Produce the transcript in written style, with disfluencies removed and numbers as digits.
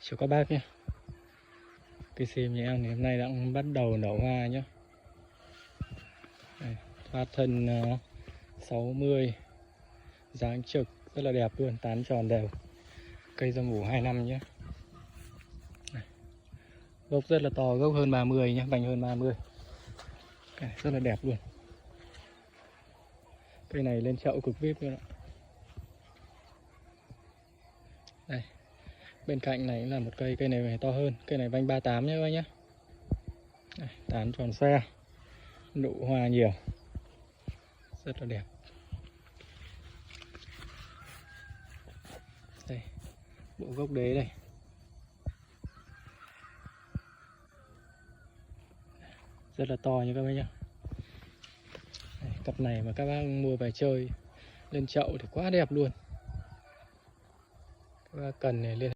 Chào các bác nhé. Cây sim nhà em thì hôm nay đã bắt đầu nở hoa nhé. Đây, hoa thân 60, dáng trực rất là đẹp luôn, tán tròn đều. Cây rau ngủ 2 năm nhé. Đây, gốc rất là to, gốc hơn 30 nhé, vành hơn 30. Đây, rất là đẹp luôn. Cây này lên chậu cực vip luôn ạ. Đây, bên cạnh này là một cây này phải to hơn, cây này vành 38 nhé các bác nhé. Đây, tán tròn xoe, nụ hoa nhiều, rất là đẹp. Đây, bộ gốc đế đây. Rất là to như các bác nhé. Đây, cặp này mà các bác mua về chơi lên chậu thì quá đẹp luôn. Các bác cần này liên